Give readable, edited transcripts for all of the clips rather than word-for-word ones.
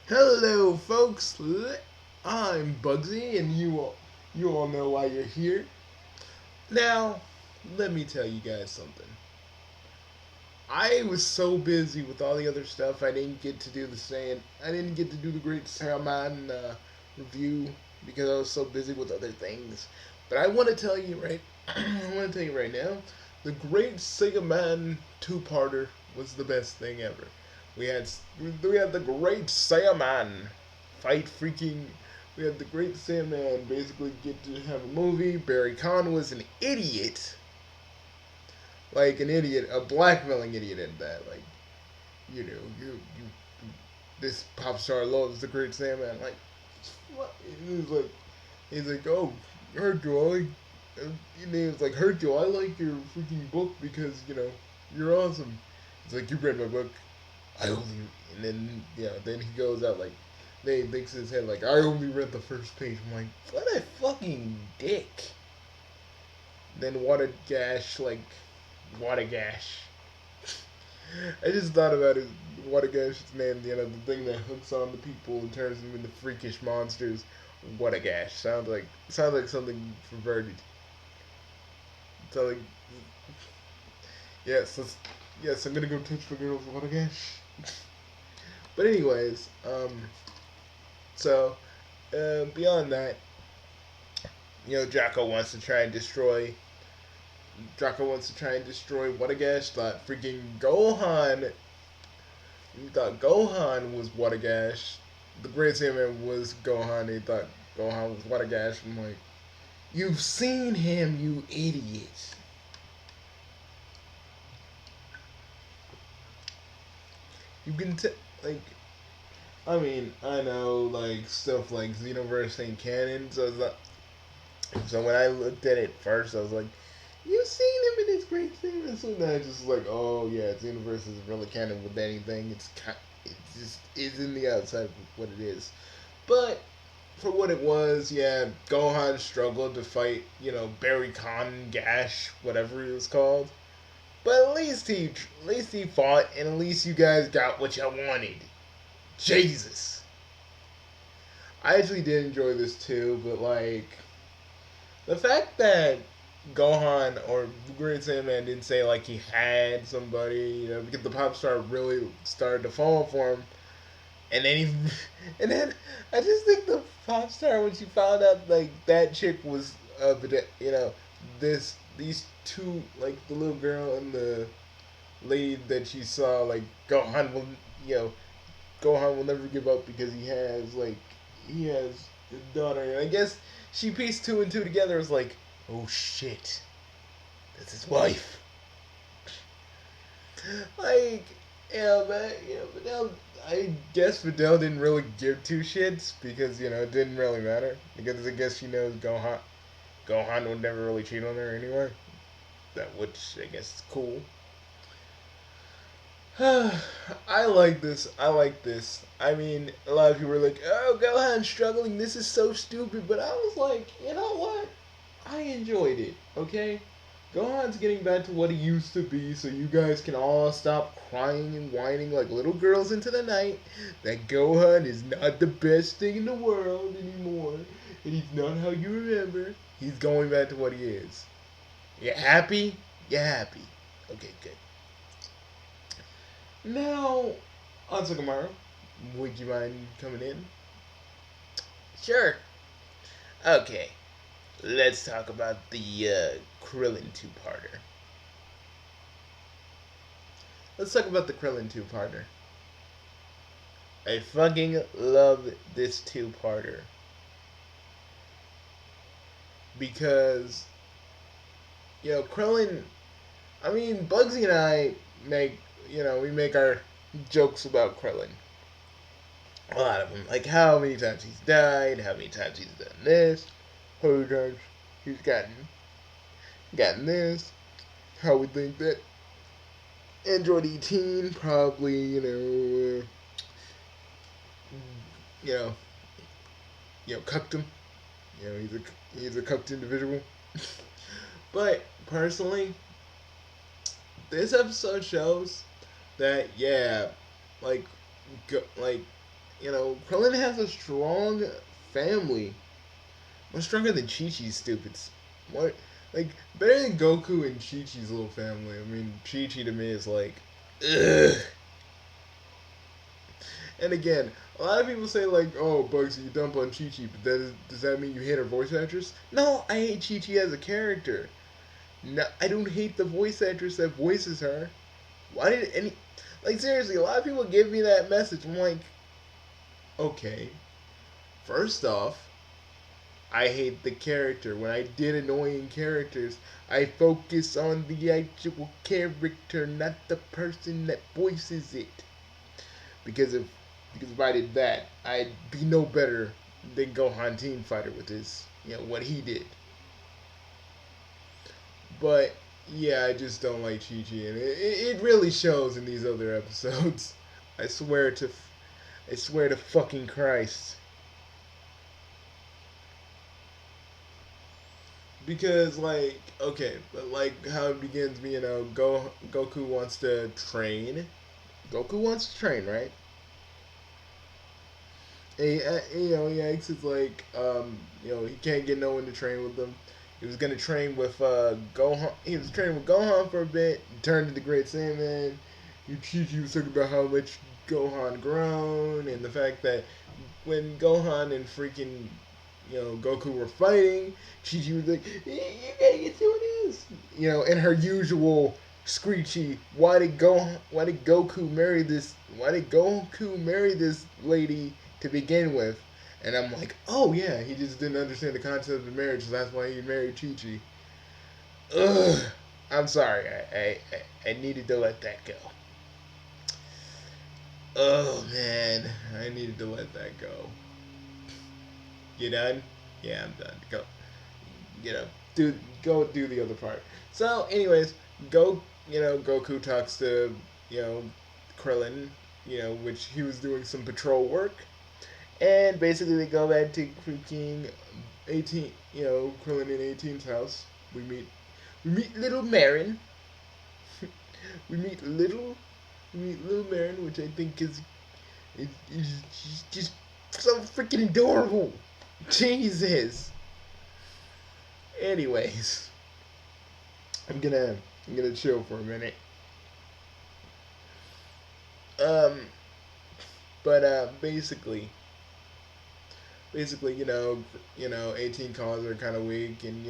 Hello, folks. I'm Bugsy, and you all know why you're here. Now, let me tell you guys something. I was so busy with all the other stuff, I didn't get to do the same. I didn't get to do the Great Saiyaman review because I was so busy with other things. But I want to tell you right, I want to tell you right now, the Great Saiyaman two-parter was the best thing ever. We had we had the Great Saiyaman fight freaking. We had the Great Saiyaman basically get to have a movie. Barry Kahn was an idiot, like an idiot, a blackmailing idiot at that. Like you this pop star loves the Great Saiyaman. Like what? He's like, oh, Hercule, your name's like Hercule. I like your freaking book because you're awesome. It's like you read my book. I only and then then he goes out like they thinks in his head like I only read the first page. I'm like, what a fucking dick. Then what a gash. I just thought about it. What a gash's name. The thing that hooks on the people and turns them into freakish monsters. What a gash. Sounds like something perverted. So like yes, yes, I'm gonna go touch the girls. What a gash. But anyways, so beyond that, Draco wants to try and destroy. Draco wants to try and destroy Whatagash. Thought Gohan was Whatagash. The Great Saiyaman was Gohan. He thought Gohan was Whatagash. I'm like, you've seen him, you idiot. You can like. I mean, I know like stuff like Xenoverse ain't canon, so when I looked at it first, I was like, "You seen him in his great thing?" And so then I just like, "Oh yeah, its universe isn't really canon with anything. It just is in the outside of what it is." But for what it was, yeah, Gohan struggled to fight, Barry Con Gash, whatever he was called. But at least he fought, and at least you guys got what you wanted. Jesus, I actually did enjoy this too, but like the fact that Gohan or Great Saiyaman didn't say like he had somebody, because the pop star really started to fall for him, and then he, and then I just think the pop star when she found out like that chick was, these two like the little girl and the lady that she saw like you know Gohan will never give up because he has a daughter. And I guess she pieced two and two together. It's like, oh shit, that's his wife. Like, yeah, but now I guess Fidel didn't really give two shits because it didn't really matter because I guess she knows Gohan would never really cheat on her anyway. Which I guess is cool. I like this. I like this. I mean, a lot of people were like, "Oh, Gohan's struggling. This is so stupid." But I was like, you know what? I enjoyed it. Okay, Gohan's getting back to what he used to be, so you guys can all stop crying and whining like little girls into the night. That Gohan is not the best thing in the world anymore, and he's not how you remember. He's going back to what he is. You happy? You happy? Okay, good. Now, on Sagamaro, would you mind coming in? Sure. Okay, let's talk about the Krillin two-parter. Let's talk about the Krillin two-parter. I fucking love this two-parter because Krillin. I mean, Bugsy and I we make our jokes about Krillin. A lot of them, like how many times he's died, how many times he's done this, how many times he's gotten this. How we think that Android 18 probably you know cucked him. He's a cucked individual. But personally, this episode shows that like like Krillin has a strong family, much stronger than Chi Chi's stupids. What, like better than Goku and Chi Chi's little family. I mean, Chi Chi to me is like, ugh. And again, a lot of people say like, "Oh, Bugsy, you dump on Chi Chi," but does that mean you hate her voice actress? No, I hate Chi Chi as a character. No, I don't hate the voice actress that voices her. Why did any, like seriously? A lot of people give me that message. I'm like, okay. First off, I hate the character. When I did annoying characters, I focus on the actual character, not the person that voices it. Because if I did that, I'd be no better than Gohan Teen Fighter with his what he did. But yeah, I just don't like Chi Chi, and it really shows in these other episodes. I swear to I swear to fucking Christ. Because like okay, but like how it begins, Goku wants to train. Goku wants to train, right? And he acts as like he can't get no one to train with him. He was gonna train with Gohan. He was training with Gohan for a bit. Turned into Great Saiyaman. Chi was talking about how much Gohan grown and the fact that when Gohan and freaking Goku were fighting, Chi was like, "You gotta get to this," in her usual screechy. Why did Goku marry this? Why did Goku marry this lady to begin with? And I'm like, oh yeah, he just didn't understand the concept of marriage, so that's why he married Chi Chi. Ugh. I'm sorry. I needed to let that go. Oh man, I needed to let that go. You done? Yeah, I'm done. Go. Do go do the other part. So, anyways, Goku talks to you know Krillin, which he was doing some patrol work, and basically they go back to freaking 18. Krillin in 18's house. We meet little Marin. we meet little we meet little Marin, which I think is just so freaking adorable. Jesus. Anyways, I'm gonna chill for a minute. Um, but basically, 18 calls are kind of weak, and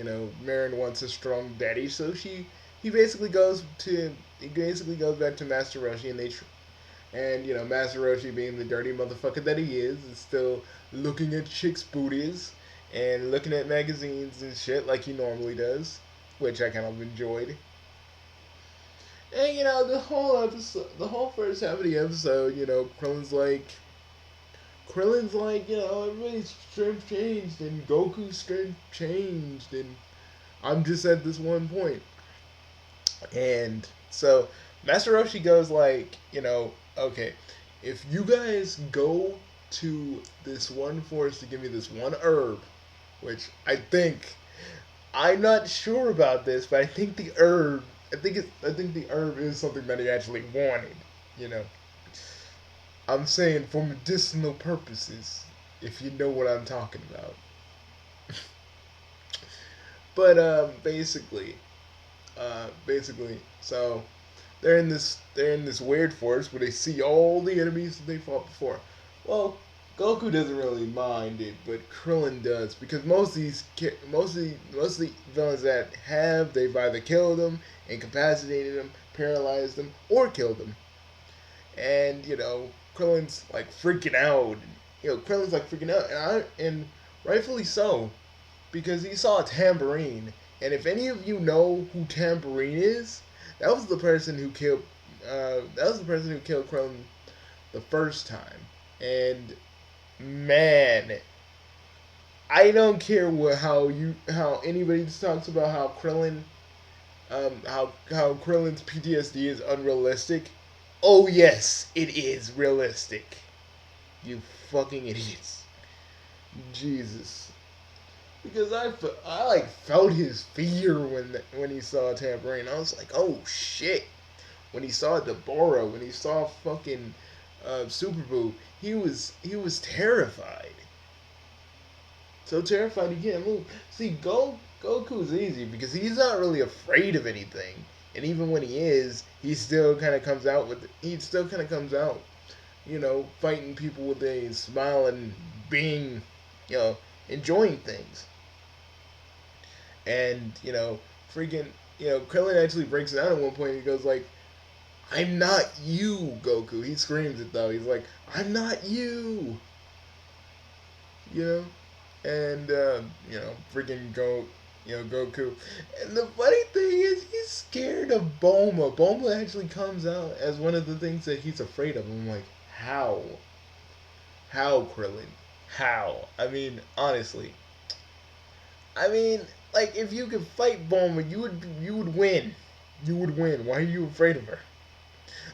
Marin wants a strong daddy, so he basically goes to he basically goes back to Master Roshi, and Master Roshi, being the dirty motherfucker that he is still looking at chicks' booties and looking at magazines and shit like he normally does, which I kind of enjoyed. And the whole first half of the episode, Krillin's like, everybody's strength changed and Goku's strength changed, and I'm just at this one point. And so Master Roshi goes like, okay, if you guys go to this one forest to give me this one herb, which I'm not sure about this, but I think the herb is something that he actually wanted. You know, I'm saying for medicinal purposes, if you know what I'm talking about. But so they're in this weird forest where they see all the enemies that they fought before. Well, Goku doesn't really mind it, but Krillin does, because most of the villains that they've either killed them, incapacitated them, paralyzed them, or killed them. And Krillin's like freaking out. Krillin's like freaking out, and rightfully so, because he saw a tambourine. And if any of you know who Tambourine is, that was the person who killed. That was the person who killed Krillin the first time. And man, I don't care how anybody talks about how Krillin's PTSD is unrealistic. Oh yes, it is realistic. You fucking idiots. Jesus. Because I like felt his fear when he saw Tambourine. I was like, oh shit. When he saw Deborah, when he saw fucking Super Boo, he was terrified. So terrified he can't move. See, Goku's easy because he's not really afraid of anything, and even when he is, he still kind of comes out, fighting people with a smile and being, you know, enjoying things. And freaking, Krillin actually breaks down at one point. He goes like, "I'm not you, Goku." He screams it though. He's like, "I'm not you," you know. And freaking Goku. And the funny thing is, he's scared of Bulma. Bulma actually comes out as one of the things that he's afraid of. I'm like, how? How, Krillin? How? I mean, honestly. I mean, like if you could fight Bulma, you would win. You would win. Why are you afraid of her?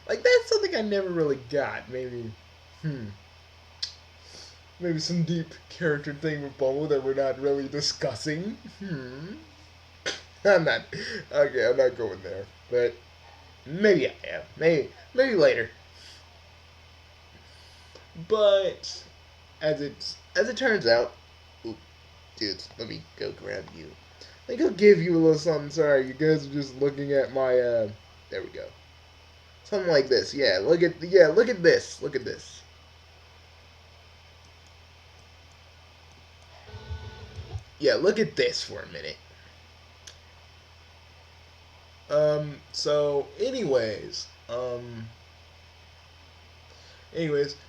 Like that's something I never really got. Hmm, maybe some deep character thing with Bulma that we're not really discussing. I'm not. Okay, I'm not going there. But maybe I am. Maybe later. But as it turns out, ooh, dudes, let me go grab you. Let me go give you a little something. Sorry, you guys are just looking at my. There we go. Something like this. Look at this. Look at this. Yeah, look at this for a minute. So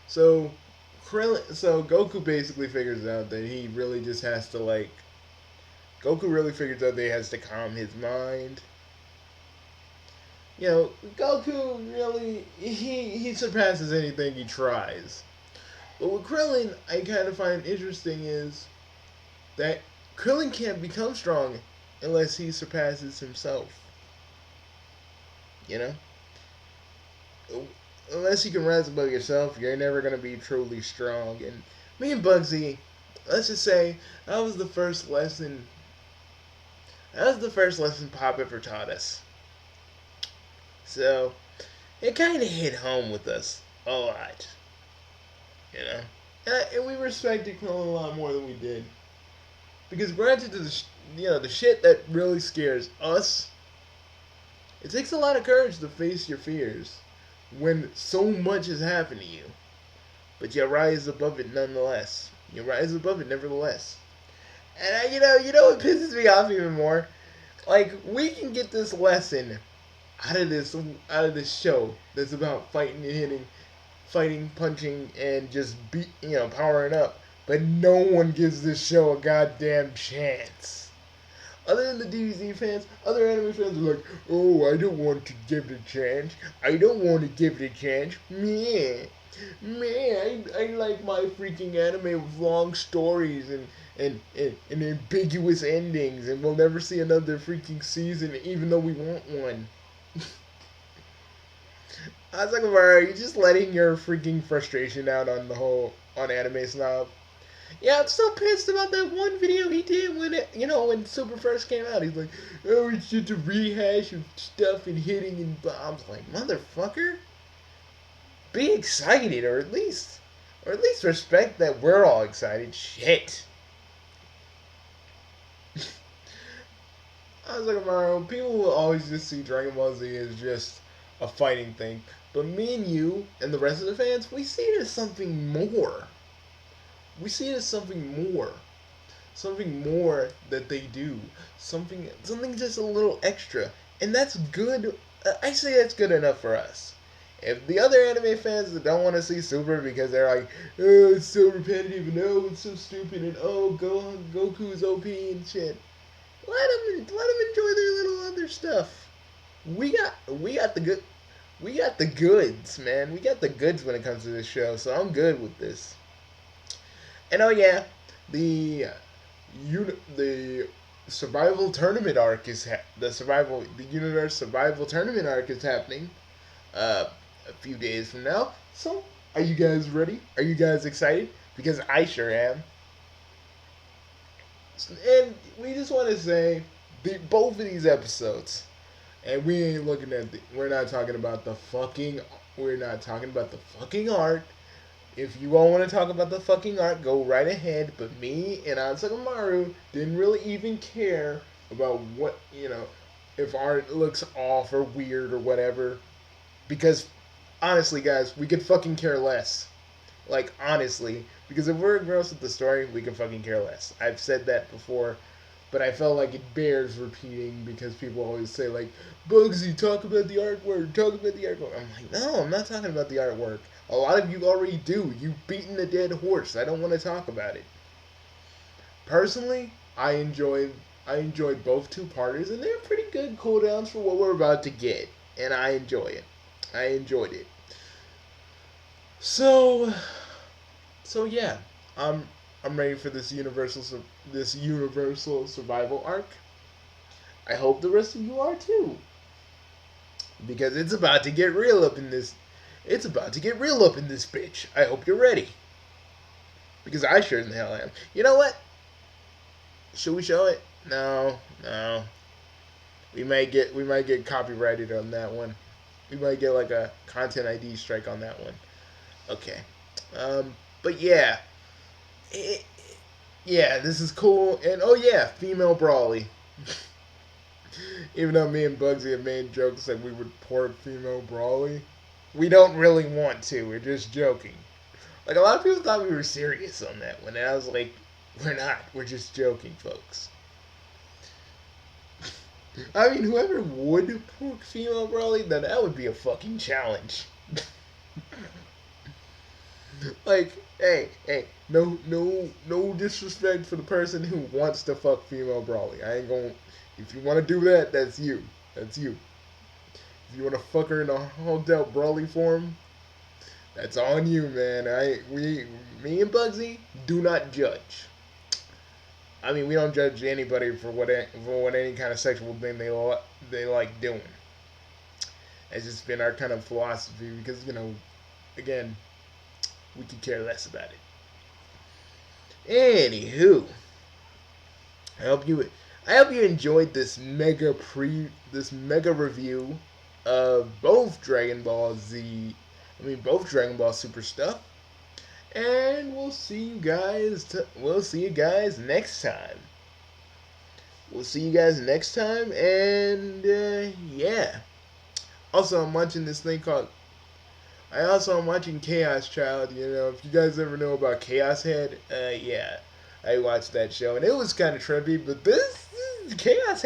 so Goku basically figures out that he really just has to like Goku really figures out that he has to calm his mind. Goku really he surpasses anything he tries. But with Krillin, I kind of find interesting is that Krillin can't become strong unless he surpasses himself. You know? Unless you can rise above yourself, you're never going to be truly strong. And me and Bugsy, let's just say, that was the first lesson. That was the first lesson Pop ever taught us. So, it kind of hit home with us a lot. You know? And we respected Krillin a lot more than we did. Because granted, the shit that really scares us, it takes a lot of courage to face your fears when so much has happened to you. But you rise above it nonetheless. You rise above it nevertheless. And what pisses me off even more? Like we can get this lesson out of this show that's about fighting and hitting, fighting, punching, and just powering up. But no one gives this show a goddamn chance. Other than the DBZ fans, other anime fans are like, "Oh, I don't want to give it a chance. I don't want to give it a chance. Meh. I like my freaking anime with long stories and ambiguous endings, and we'll never see another freaking season, even though we want one." I was like, "Are you just letting your freaking frustration out on Anime Snob?" Yeah, I'm still pissed about that one video he did when Super first came out. He's like, "Oh, it's just a rehash of stuff and hitting and bombs." Like, motherfucker, be excited, or at least respect that we're all excited. Shit. I was like, Mario, people will always just see Dragon Ball Z as just a fighting thing, but me and you and the rest of the fans, we see it as something more. We see it as something more that they do, something just a little extra, and that's good. I say that's good enough for us. If the other anime fans that don't want to see Super because they're like, "Oh, it's so repetitive and oh, it's so stupid and oh, Goku's OP and shit," let them enjoy their little other stuff. We got the good. We got the goods, man. We got the goods when it comes to this show, so I'm good with this. And oh yeah, the the survival tournament arc the universe survival tournament arc is happening uh, a few days from now. So are you guys ready? Are you guys excited? Because I sure am. And we just want to say both of these episodes, and we're not talking about the fucking We're not talking about the fucking art. If you all want to talk about the fucking art, go right ahead. But me and Ansagamaru didn't really even care about what, if art looks off or weird or whatever. Because, honestly, guys, we could fucking care less. Like, honestly. Because if we're engrossed with the story, we can fucking care less. I've said that before, but I felt like it bears repeating because people always say, like, Bugsy, talk about the artwork, talk about the artwork. I'm like, no, I'm not talking about the artwork. A lot of you already do. You've beaten a dead horse. I don't want to talk about it. Personally, I enjoyed both two-parters, and they're pretty good cooldowns for what we're about to get. And I enjoy it. I enjoyed it. So, so yeah, I'm ready for this universal survival arc. I hope the rest of you are too, because it's about to get real up in this. It's about to get real up in this bitch. I hope you're ready, because I sure in the hell am. You know what? Should we show it? No, no. We might get copyrighted on that one. We might get like a content ID strike on that one. Okay. But yeah, it, yeah, this is cool. And oh yeah, female Brawly. Even though me and Bugsy have made jokes that we would port female Brawly, we don't really want to. We're just joking. Like a lot of people thought we were serious on that one, and I was like, we're not. We're just joking, folks. I mean, whoever would port female Brawly, then that would be a fucking challenge. Like, hey, no disrespect for the person who wants to fuck female Brawly. I ain't gonna. If you want to do that, that's you. That's you. If you want to fuck her in a hogged out Brawly form, that's on you, man. Me and Bugsy do not judge. I mean, we don't judge anybody for what any kind of sexual thing they like doing. It's just been our kind of philosophy because again, we could care less about it. Anywho, I hope you I hope you enjoyed this mega review of both Dragon Ball Z, both Dragon Ball Super stuff, and we'll see you guys next time. We'll see you guys next time, and yeah. Also, I'm watching this thing called. I'm watching Chaos Child. If you guys ever know about Chaos Head, yeah, I watched that show, and it was kind of trippy. But this Chaos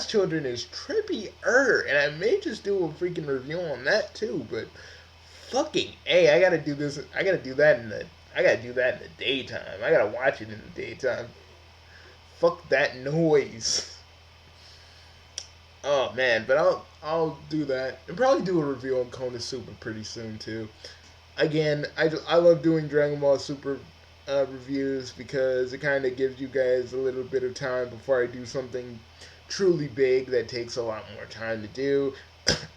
Children is trippier, and I may just do a freaking review on that too. But fucking I gotta do this. I gotta do that in the daytime. I gotta watch it in the daytime. Fuck that noise. Oh man, but I'll do that and probably do a review on Konosuba pretty soon too. Again, I love doing Dragon Ball Super reviews because it kind of gives you guys a little bit of time before I do something truly big that takes a lot more time to do.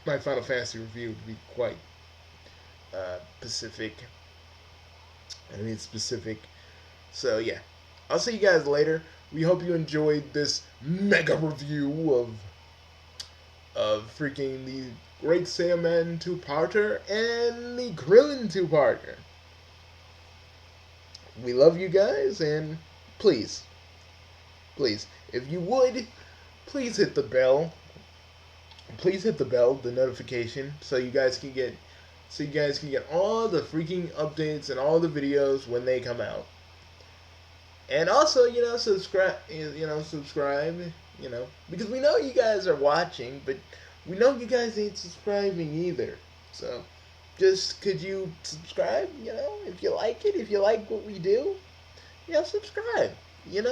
My Final Fantasy review would be quite specific. Specific. So yeah, I'll see you guys later. We hope you enjoyed this mega review of freaking the Great Saiyaman 2-parter and the Krillin 2-parter. We love you guys, and please, if you would, please hit the bell. Please hit the bell, the notification, so you guys can get all the freaking updates and all the videos when they come out. And also, subscribe, because we know you guys are watching, but we know you guys ain't subscribing either. So, just could you subscribe, if you like it, if you like what we do, subscribe. You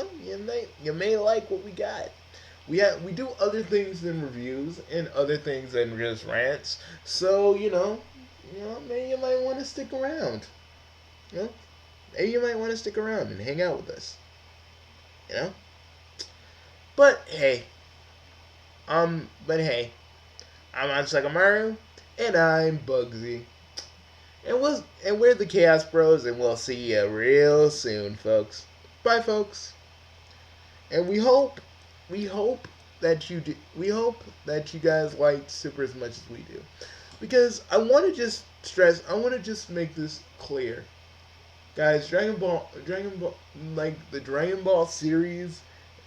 may like what we got. We do other things than reviews and other things than just rants. So, maybe you might want to stick around. Maybe you might want to stick around and hang out with us. But hey, I'm Ansagamaru, and I'm Bugsy. And we're the Chaos Bros, and we'll see you real soon, folks. Bye, folks. And we hope that you guys like Super as much as we do. Because I want to just stress, I want to just make this clear. Guys, Dragon Ball, like the Dragon Ball series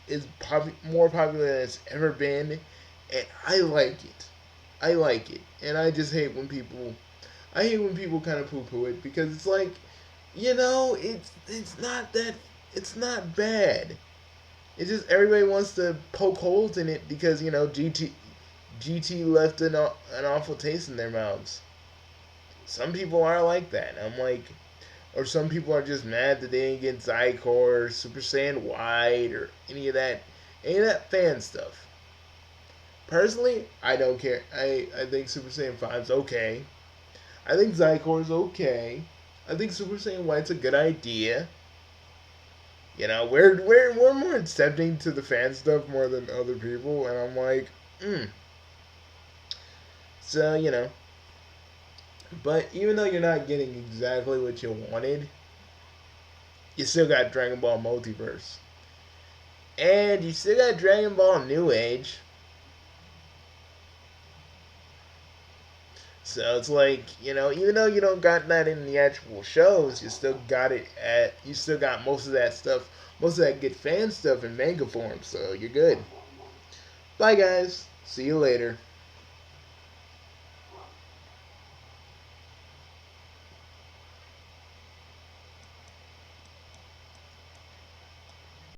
is more popular than it's ever been, and I like it. I like it, and I just hate when I hate when people kind of poo-poo it because it's like, it's not that, it's not bad. It's just everybody wants to poke holes in it because GT left an awful taste in their mouths. Some people are like that. I'm like, or some people are just mad that they didn't get Zycor or Super Saiyan White or any of that fan stuff. Personally, I don't care. I think Super Saiyan 5's okay. I think Zycor's okay. I think Super Saiyan White's a good idea. We're more accepting to the fan stuff more than other people, and I'm like, So but even though you're not getting exactly what you wanted, you still got Dragon Ball Multiverse. And you still got Dragon Ball New Age. So it's like, even though you don't got that in the actual shows, you still got most of that stuff, most of that good fan stuff in manga form, so you're good. Bye guys. See you later.